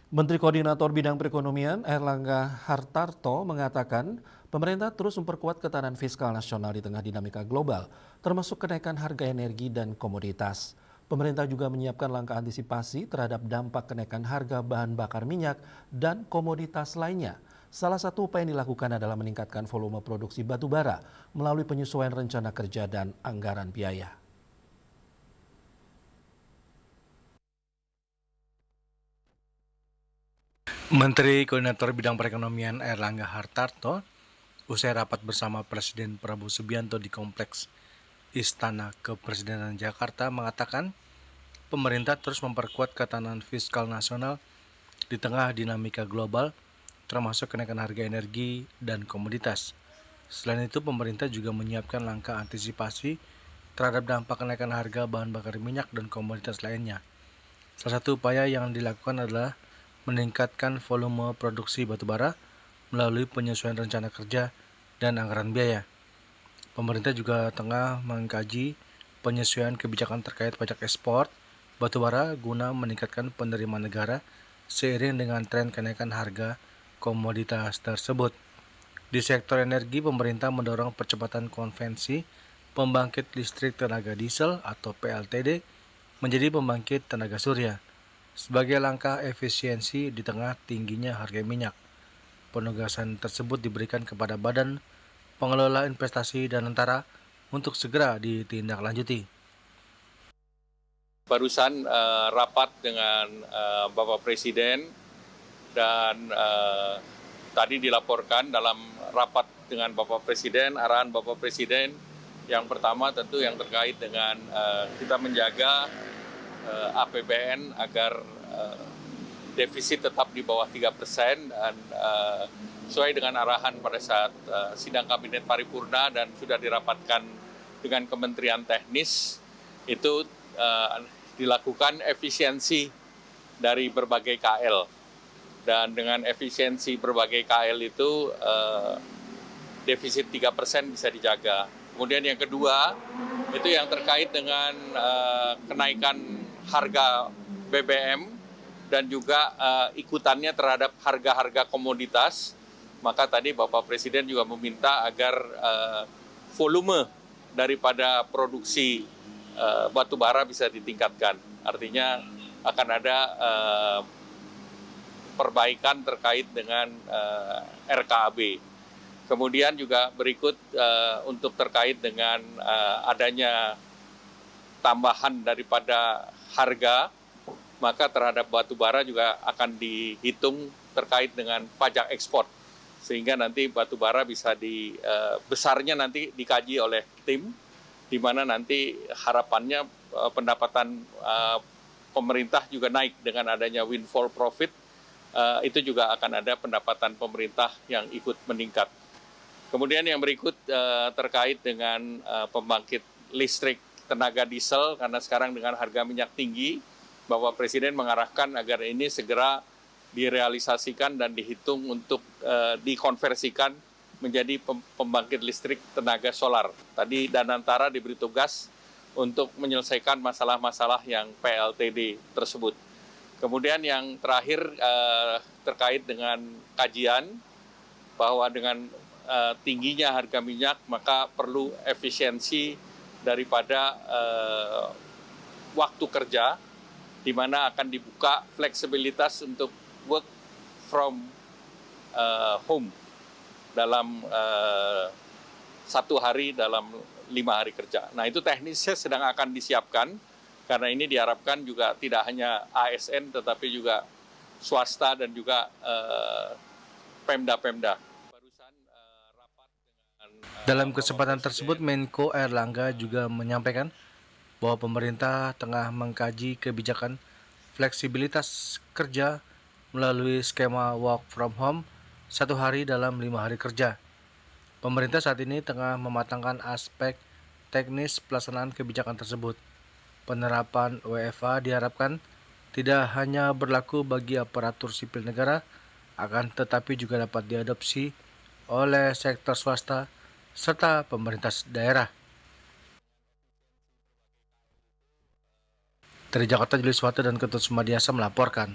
Menteri Koordinator Bidang Perekonomian Airlangga Hartarto mengatakan pemerintah terus memperkuat ketahanan fiskal nasional di tengah dinamika global, termasuk kenaikan harga energi dan komoditas. Pemerintah juga menyiapkan langkah antisipasi terhadap dampak kenaikan harga bahan bakar minyak dan komoditas lainnya. Salah satu upaya yang dilakukan adalah meningkatkan volume produksi batu bara melalui penyesuaian rencana kerja dan anggaran biaya. Menteri Koordinator Bidang Perekonomian Airlangga Hartarto usai rapat bersama Presiden Prabowo Subianto di Kompleks Istana Kepresidenan Jakarta mengatakan pemerintah terus memperkuat ketahanan fiskal nasional di tengah dinamika global termasuk kenaikan harga energi dan komoditas. Selain itu, pemerintah juga menyiapkan langkah antisipasi terhadap dampak kenaikan harga bahan bakar minyak dan komoditas lainnya. Salah satu upaya yang dilakukan adalah meningkatkan volume produksi batubara melalui penyesuaian rencana kerja dan anggaran biaya. Pemerintah juga tengah mengkaji penyesuaian kebijakan terkait pajak ekspor batubara guna meningkatkan penerimaan negara seiring dengan tren kenaikan harga komoditas tersebut. Di sektor energi, pemerintah mendorong percepatan konvensi pembangkit listrik tenaga diesel atau PLTD menjadi pembangkit tenaga surya sebagai langkah efisiensi di tengah tingginya harga minyak. Penugasan tersebut diberikan kepada Badan Pengelola Investasi dan Antara untuk segera ditindaklanjuti. Barusan rapat dengan Bapak Presiden dan tadi dilaporkan dalam rapat dengan Bapak Presiden, arahan Bapak Presiden yang pertama tentu yang terkait dengan kita menjaga APBN agar defisit tetap di bawah 3% dan sesuai dengan arahan pada saat sidang Kabinet Paripurna dan sudah dirapatkan dengan Kementerian Teknis, itu dilakukan efisiensi dari berbagai KL. Dan dengan efisiensi berbagai KL itu defisit 3% bisa dijaga. Kemudian yang kedua, itu yang terkait dengan kenaikan harga BBM dan juga ikutannya terhadap harga-harga komoditas. Maka tadi Bapak Presiden juga meminta agar volume daripada produksi batu bara bisa ditingkatkan. Artinya akan ada perbaikan terkait dengan RKAB. Kemudian juga berikut untuk terkait dengan adanya tambahan daripada harga, maka terhadap batu bara juga akan dihitung terkait dengan pajak ekspor. Sehingga nanti batu bara bisa besarnya nanti dikaji oleh tim, di mana nanti harapannya pendapatan pemerintah juga naik dengan adanya windfall profit, itu juga akan ada pendapatan pemerintah yang ikut meningkat. Kemudian yang berikut terkait dengan pembangkit listrik tenaga diesel, karena sekarang dengan harga minyak tinggi, Bapak Presiden mengarahkan agar ini segera direalisasikan dan dihitung untuk dikonversikan menjadi pembangkit listrik tenaga solar. Tadi Danantara diberi tugas untuk menyelesaikan masalah-masalah yang PLTD tersebut. Kemudian yang terakhir terkait dengan kajian bahwa dengan tingginya harga minyak maka perlu efisiensi daripada waktu kerja, di mana akan dibuka fleksibilitas untuk work from home dalam 1 hari dalam 5 hari kerja. Nah itu teknisnya sedang akan disiapkan, karena ini diharapkan juga tidak hanya ASN tetapi juga swasta dan juga Pemda-Pemda. Dalam kesempatan tersebut, Menko Airlangga juga menyampaikan bahwa pemerintah tengah mengkaji kebijakan fleksibilitas kerja melalui skema work from home 1 hari dalam 5 hari kerja. Pemerintah saat ini tengah mematangkan aspek teknis pelaksanaan kebijakan tersebut. Penerapan WFH diharapkan tidak hanya berlaku bagi aparatur sipil negara, akan tetapi juga dapat diadopsi oleh sektor swasta serta pemerintah daerah. Dari Jakarta, Julius Wate dan Ketut Sumadiasa melaporkan.